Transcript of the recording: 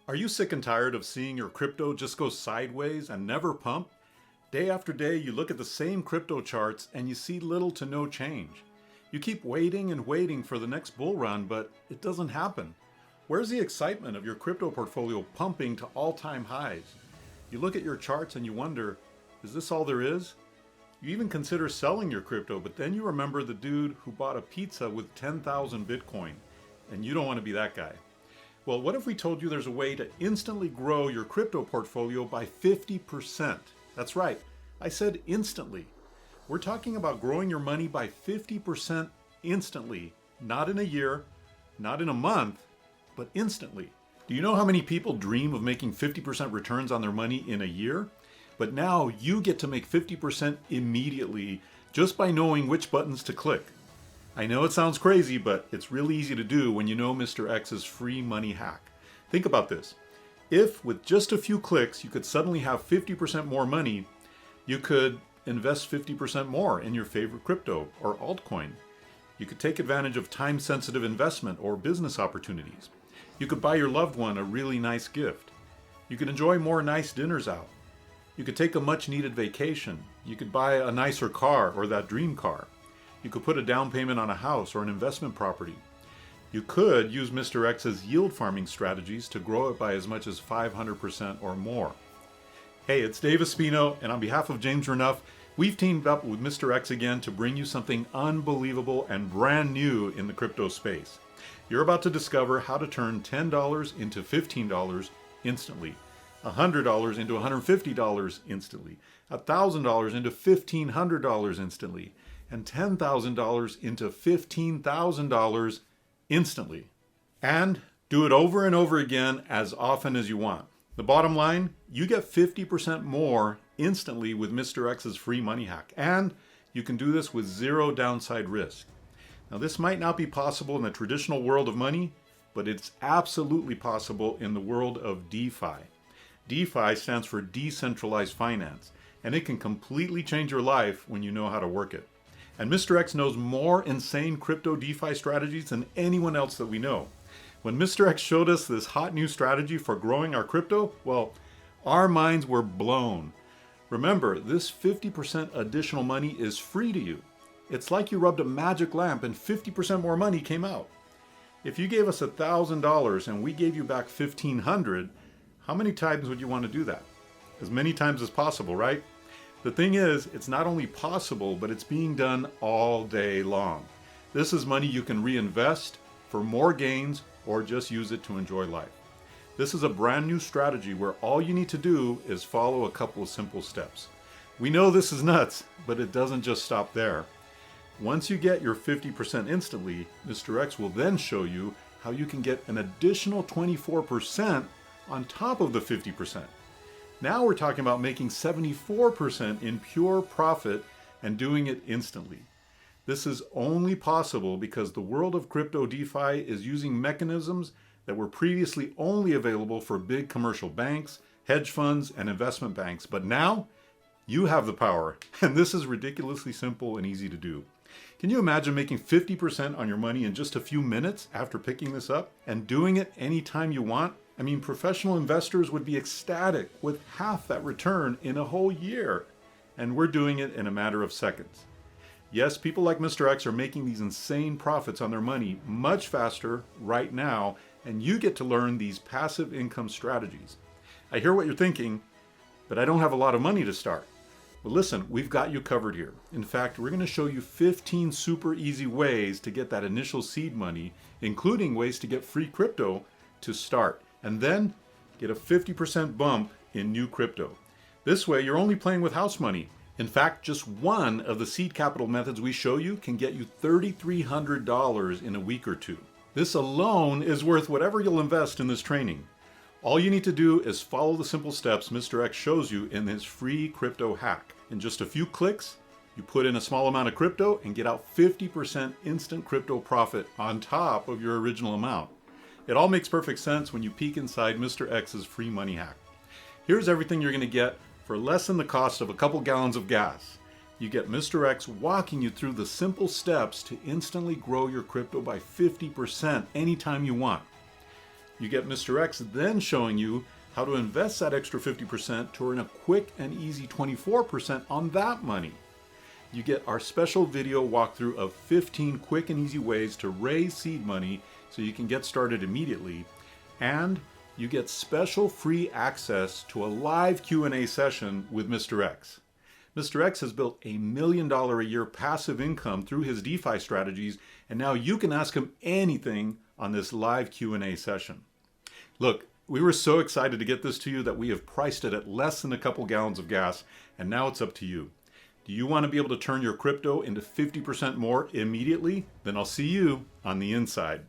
Are you sick and tired of seeing your crypto just go sideways and never pump? Day after day, you look at the same crypto charts and you see little to no change. You keep waiting and waiting for the next bull run, but it doesn't happen. Where's the excitement of your crypto portfolio pumping to all-time highs? You look at your charts and you wonder, is this all there is? You even consider selling your crypto, but then you remember the dude who bought a pizza with 10,000 Bitcoin, and you don't want to be that guy. Well, what if we told you there's a way to instantly grow your crypto portfolio by 50%? That's right, I said instantly. We're talking about growing your money by 50% instantly, not in a year, not in a month, but instantly. Do you know how many people dream of making 50% returns on their money in a year? But now you get to make 50% immediately just by knowing which buttons to click. I know it sounds crazy, but it's really easy to do when you know Mr. X's free money hack. Think about this. If with just a few clicks you could suddenly have 50% more money, you could invest 50% more in your favorite crypto or altcoin. You could take advantage of time-sensitive investment or business opportunities. You could buy your loved one a really nice gift. You could enjoy more nice dinners out. You could take a much-needed vacation. You could buy a nicer car or that dream car. You could put a down payment on a house or an investment property. You could use Mr. X's yield farming strategies to grow it by as much as 500% or more. Hey, it's Dave Espino, and on behalf of James Renuff, we've teamed up with Mr. X again to bring you something unbelievable and brand new in the crypto space. You're about to discover how to turn $10 into $15 instantly, $100 into $150 instantly, $1,000 into $1,500 instantly, and $10,000 into $15,000 instantly. And do it over and over again as often as you want. The bottom line, you get 50% more instantly with Mr. X's free money hack. And you can do this with zero downside risk. Now, this might not be possible in the traditional world of money, but it's absolutely possible in the world of DeFi. DeFi stands for decentralized finance, and it can completely change your life when you know how to work it. And Mr. X knows more insane crypto DeFi strategies than anyone else that we know. When Mr. X showed us this hot new strategy for growing our crypto, well, our minds were blown. Remember, this 50% additional money is free to you. It's like you rubbed a magic lamp and 50% more money came out. If you gave us $1,000 and we gave you back $1,500, how many times would you want to do that? As many times as possible, right? The thing is, it's not only possible, but it's being done all day long. This is money you can reinvest for more gains or just use it to enjoy life. This is a brand new strategy where all you need to do is follow a couple of simple steps. We know this is nuts, but it doesn't just stop there. Once you get your 50% instantly, Mr. X will then show you how you can get an additional 24% on top of the 50%. Now we're talking about making 74% in pure profit and doing it instantly. This is only possible because the world of crypto DeFi is using mechanisms that were previously only available for big commercial banks, hedge funds, and investment banks. But now you have the power, and this is ridiculously simple and easy to do. Can you imagine making 50% on your money in just a few minutes after picking this up and doing it anytime you want? I mean, professional investors would be ecstatic with half that return in a whole year. And we're doing it in a matter of seconds. Yes, people like Mr. X are making these insane profits on their money much faster right now, and you get to learn these passive income strategies. I hear what you're thinking, but I don't have a lot of money to start. Well, listen, we've got you covered here. In fact, we're going to show you 15 super easy ways to get that initial seed money, including ways to get free crypto to start. And then get a 50% bump in new crypto. This way, you're only playing with house money. In fact, just one of the seed capital methods we show you can get you $3,300 in a week or two. This alone is worth whatever you'll invest in this training. All you need to do is follow the simple steps Mr. X shows you in his free crypto hack. In just a few clicks, you put in a small amount of crypto and get out 50% instant crypto profit on top of your original amount. It all makes perfect sense when you peek inside Mr. X's free money hack. Here's everything you're going to get for less than the cost of a couple gallons of gas. You get Mr. X walking you through the simple steps to instantly grow your crypto by 50% anytime you want. You get Mr. X then showing you how to invest that extra 50% to earn a quick and easy 24% on that money. You get our special video walkthrough of 15 quick and easy ways to raise seed money so you can get started immediately. And you get special free access to a live Q&A session with Mr. X. Mr. X has built $1 million a year passive income through his DeFi strategies, and now you can ask him anything on this live Q&A session. Look, we were so excited to get this to you that we have priced it at less than a couple gallons of gas, and now it's up to you. Do you want to be able to turn your crypto into 50% more immediately? Then I'll see you on the inside.